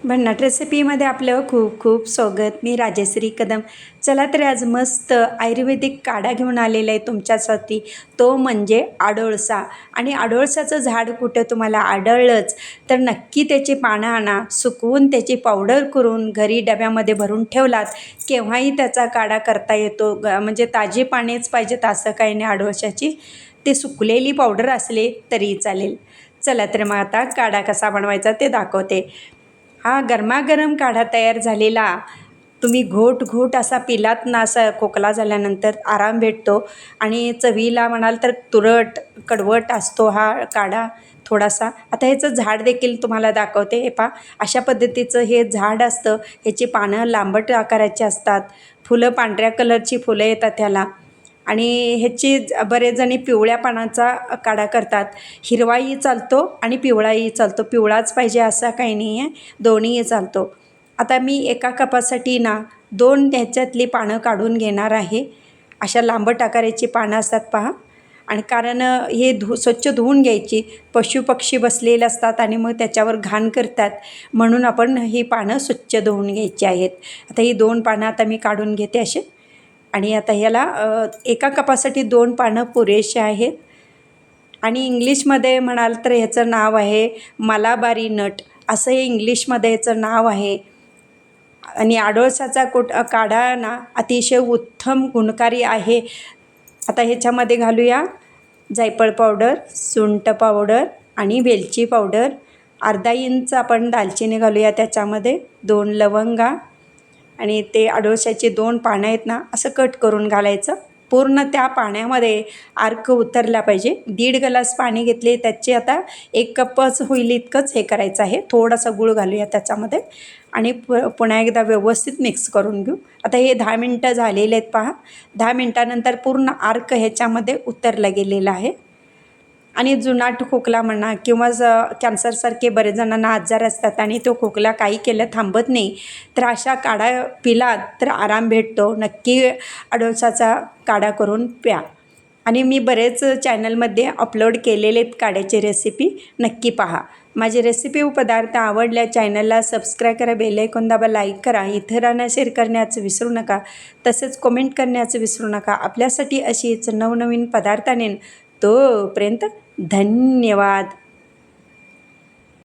भन्नाट रेसिपीमध्ये आपलं खूप खूप स्वागत. मी राजश्री कदम. चला तर आज मस्त आयुर्वेदिक काढा घेऊन आलेला आहे तुमच्यासाठी. तो म्हणजे आडोळसा. आणि आडोळसाचं झाड कुठं तुम्हाला आढळलंच तर नक्की त्याची पानं आणा, सुकवून त्याची पावडर करून घरी डब्यामध्ये भरून ठेवलात केव्हाही त्याचा काढा करता येतो. म्हणजे ताजी पानेच पाहिजेत असं काही नाही. आडोळशाची ते सुकलेली पावडर असले तरी चालेल. चला तर मग आता काढा कसा बनवायचा ते दाखवते. हा गरमागरम काढा तयार झालेला तुम्ही घोट घोट असा पिलात ना, असा खोकला झाल्यानंतर आराम भेटतो. आणि चवीला म्हणाल तर तुरट कडवट असतो हा काढा थोडासा. आता ह्याचं झाड देखील तुम्हाला दाखवते. हे पहा, अशा पद्धतीचं हे झाड असतं. ह्याची पानं लांबट आकाराची असतात, फुलं पांढऱ्या कलरची फुलं येतात ह्याला. आणि ह्याची बरेच जणी पिवळ्या पानाचा काढा करतात. हिरवाही चालतो आणि पिवळाही चालतो. पिवळाच पाहिजे असा काही नाही आहे, दोन्हीही चालतो. आता मी एका कपासाठी ना 2 ह्याच्यातली पानं काढून घेणार आहे. अशा लांबट आकाराची पानं असतात पहा. आणि कारण हे स्वच्छ धुवून घ्यायची. पशुपक्षी बसलेले असतात आणि मग त्याच्यावर घाण करतात, म्हणून आपण ही पानं स्वच्छ धुवून घ्यायची आहेत. आता ही 2 पानं आता मी काढून घेते असे. आणि आता ह्याला एका कपासाठी 2 पानं पुरेसे आहेत. आणि इंग्लिशमध्ये म्हणाल तर ह्याचं नाव आहे मलाबारी नट, असं हे इंग्लिशमध्ये ह्याचं नाव आहे. आणि आडोळसाचा काढा ना अतिशय उत्तम गुणकारी आहे. आता ह्याच्यामध्ये घालूया जायफळ पावडर, सुंठ पावडर आणि वेलची पावडर. अर्धा इंच आपण दालचिनी घालूया त्याच्यामध्ये, 2 लवंगा. आणि ते आडोळशाची 2 पानं आहेत ना, असं कट करून घालायचं. पूर्ण त्या पाण्यामध्ये अर्क उतरला पाहिजे. 1.5 ग्लास पाणी घेतले, त्याचे आता 1 कपच होईल इतकंच हे करायचं आहे. थोडासा गूळ घालूया त्याच्यामध्ये आणि पुन्हा एकदा व्यवस्थित मिक्स करून घेऊ. आता हे 10 मिनटं झालेले आहेत पहा. 10 मिनटानंतर पूर्ण अर्क ह्याच्यामध्ये उतरला गेलेला आहे. आणि जुनाट खोकला म्हणा किंवा कॅन्सरसारखे बरेच जणांना आजार असतात आणि तो खोकला काही केलं थांबत नाही, तर अशा काढा पिलात तर आराम भेटतो. नक्की आडोळसाचा काढा करून प्या. आणि मी बरेच चॅनलमध्ये अपलोड केलेले आहेत काढ्याची रेसिपी, नक्की पहा. माझे रेसिपी व पदार्थ आवडल्या चॅनलला सबस्क्राईब करा, बेल आयकॉन दाबा, लाईक करा, इतरांना शेअर करण्याचं विसरू नका. तसेच कमेंट करण्याचं विसरू नका. आपल्यासाठी अशीच नवनवीन पदार्थ आणेन. तोपर्यंत धन्यवाद.